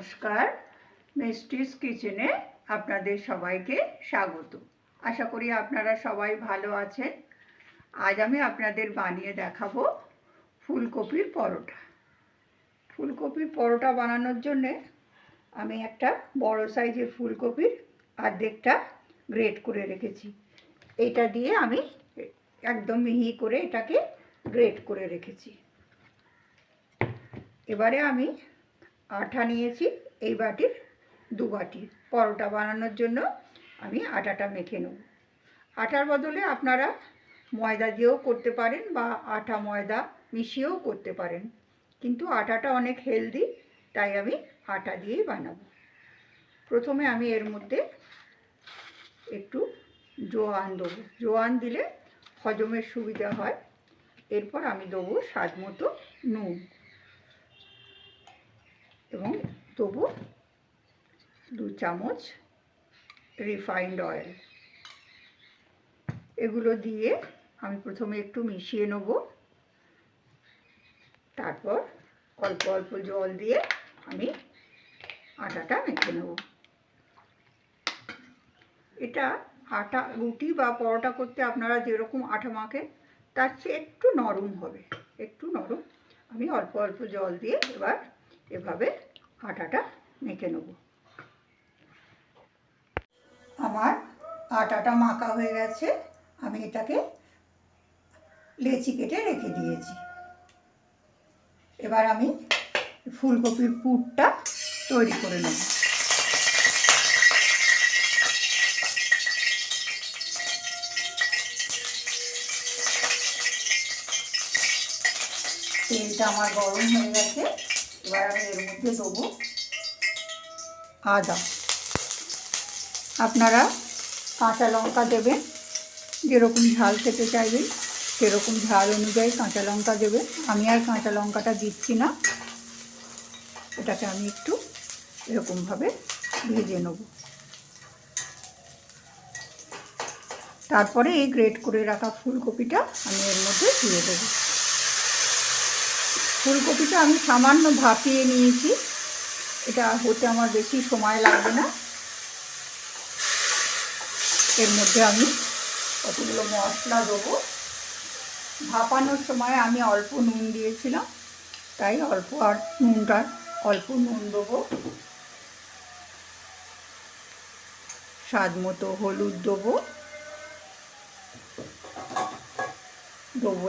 নমস্কার, মিষ্টিস কিচেনে আপনাদের সবাইকে স্বাগত। আশা করি আপনারা সবাই ভালো আছেন। আজ আমি আপনাদের বানিয়ে দেখাবো ফুলকপির পরোটা। ফুলকপির পরোটা বানানোর জন্যে আমি একটা বড় সাইজের ফুলকপির অর্ধেকটা গ্রেট করে রেখেছি। এটা দিয়ে আমি একদম মিহি করে এটাকে গ্রেট করে রেখেছি। এবারে আমি আটা নিয়েছি এই বাটির 2 বাটি। পরোটা বানানোর জন্য আমি আটাটা মেখে নেব। আটার বদলে আপনারা ময়দা দিয়েও করতে পারেন বা আটা ময়দা মিশিয়েও করতে পারেন, কিন্তু আটাটা অনেক হেলদি, তাই আমি আটা দিয়েই বানাবো। প্রথমে আমি এর মধ্যে একটু জোয়ান দেবো। জোয়ান দিলে হজমের সুবিধা হয়। এরপর আমি দেবো স্বাদ মতো নুন এবং দেবো 2 চামচ রিফাইন্ড অয়েল। এগুলো দিয়ে আমি প্রথমে একটু মিশিয়ে নেব, তারপর অল্প অল্প জল দিয়ে আমি আটাটা মেখে নেব। এটা আটা রুটি বা পরোটা করতে আপনারা যেরকম আটা মাখেন তার চেয়ে একটু নরম হবে, একটু নরম। আমি অল্প অল্প জল দিয়ে এবার এভাবে আটাটা মেখে নেব। আমার আটাটা মাখা হয়ে গেছে। আমি এটাকে লেচি কেটে রেখে দিয়েছি। এবার আমি ফুলকপির পুরটা তৈরি করে নেব। তেলটা আমার গরম হয়ে গেছে। এবার আমি এর মধ্যে দেবো আদা। আপনারা কাঁচা লঙ্কা দেবেন, যেরকম ঝাল খেতে চাইবেন সেরকম ঝাল অনুযায়ী কাঁচা লঙ্কা দেবেন। আমি আর কাঁচা লঙ্কাটা দিচ্ছি না। এটাকে আমি একটু এরকমভাবে ভেজে নেব। তারপরে এই গ্রেট করে রাখা ফুলকপিটা আমি এর মধ্যে দিয়ে দেব। ফুলকপিটা আমি সামান্য ভাপিয়ে নিয়েছি। এটা হতে আমার বেশি সময় লাগবে না। এর মধ্যে আমি কতগুলো মশলা দেবো। ভাপানোর সময় আমি অল্প নুন দিয়েছিলাম, তাই অল্প নুন দেবো। স্বাদ মতো হলুদ দেবো,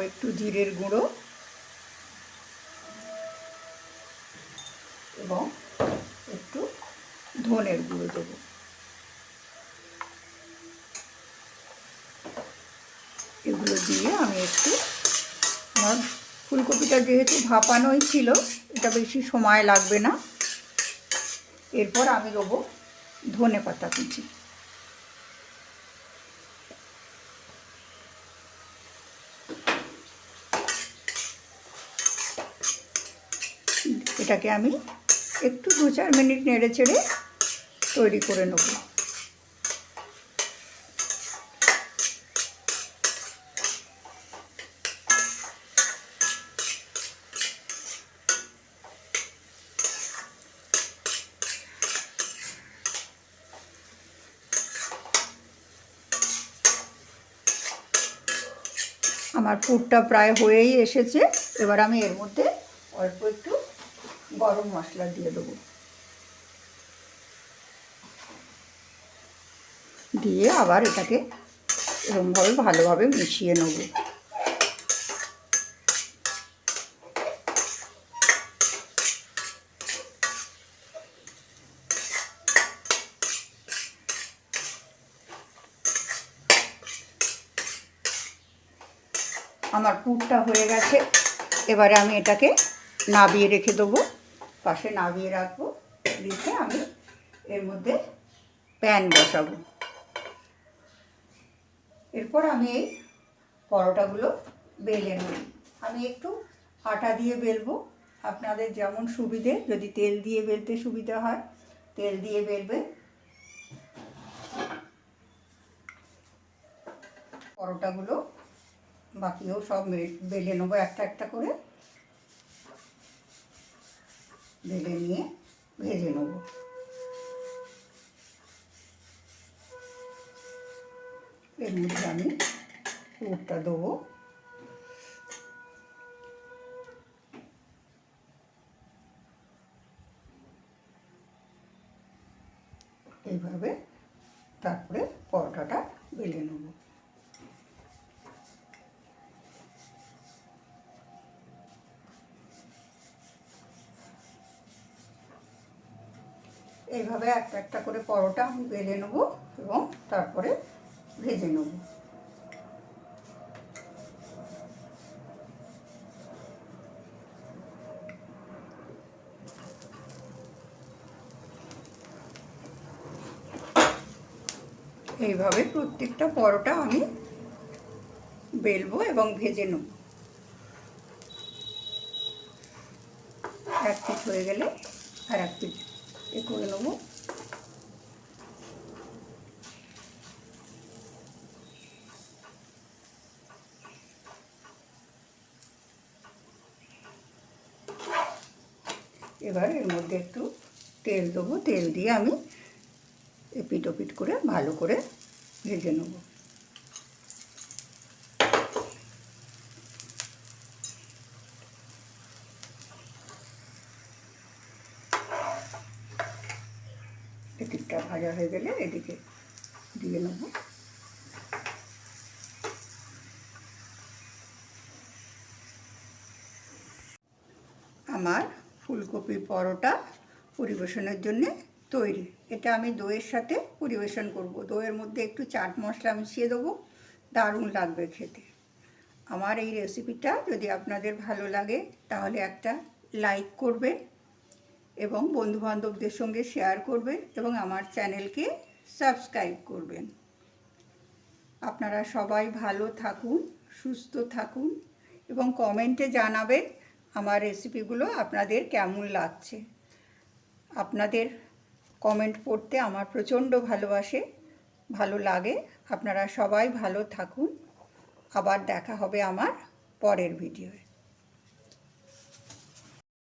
একটু জিরের গুঁড়ো এবং একটু ধনের গুঁড়ো দেবো। এগুলো দিয়ে আমি একটু, আমার ফুলকপিটা যেহেতু ভাপানোই ছিল, এটা বেশি সময় লাগবে না। এরপর আমি দেবো ধনে পাতা কুচি। এটাকে আমি একটু 2-4 মিনিট নেড়ে চেড়ে তৈরি করে নেব। আমার পুরটা প্রায় হয়েই এসেছে। এবার আমি এর মধ্যে অল্প একটু গরম মশলা দিয়ে দেবো। দিয়ে আবার এটাকে এরকমভাবে ভালোভাবে মিশিয়ে নেব। আমার পুরটা হয়ে গেছে। এবারে আমি এটাকে নাবিয়ে রেখে দেবো, পাশে নাবিয়ে রাখবো। রেখে আমি এর মধ্যে প্যান বসাবো। এরপর আমি এই পরোটাগুলো বেলে নেব। আমি একটু আটা দিয়ে বেলবো, আপনাদের যেমন সুবিধে। যদি তেল দিয়ে বেলতে সুবিধা হয় তেল দিয়ে বেলবে। পরোটাগুলো বাকিও সব বেলে নেবো একটা একটা করে। বেলে নিয়ে ভেজে নেব। এর মধ্যে আমি পুরটা দেবো। এইভাবে তারপরে পরোটাটা বেলে নেব। এইভাবে একটা একটা করে পরোটা আমি বেলে নেব এবং তারপরে ভেজে নেব। এইভাবে প্রত্যেকটা পরোটা আমি বেলবো এবং ভেজে নেব। এক পিঠ হয়ে গেলে আর এক পিঠ করে নেব। এবার এর মধ্যে একটু তেল দেবো। তেল দিয়ে আমি এপিট ওপিট করে ভালো করে ভেজে নেব। এদিকটা ভাজা হয়ে গেলে এদিকে দিয়ে নেব। আমার ফুলকপি পরোটা পরিবেশনের জন্য তৈরি। এটা আমি দইয়ের সাথে পরিবেশন করব। দইয়ের মধ্যে একটু চাট মশলা মিশিয়ে দেবো, দারুণ লাগবে খেতে। আমার এই রেসিপিটা যদি আপনাদের ভালো লাগে তাহলে একটা লাইক করবেন এবং বন্ধুবান্ধবদের সঙ্গে শেয়ার করবেন এবং আমার চ্যানেলকে সাবস্ক্রাইব করবেন। আপনারা সবাই ভালো থাকুন, সুস্থ থাকুন এবং কমেন্টে জানাবেন আমার রেসিপিগুলো আপনাদের কেমন লাগছে। আপনাদের কমেন্ট পড়তে আমার প্রচণ্ড ভালো লাগে। আপনারা সবাই ভালো থাকুন। আবার দেখা হবে আমার পরের ভিডিওয়ে।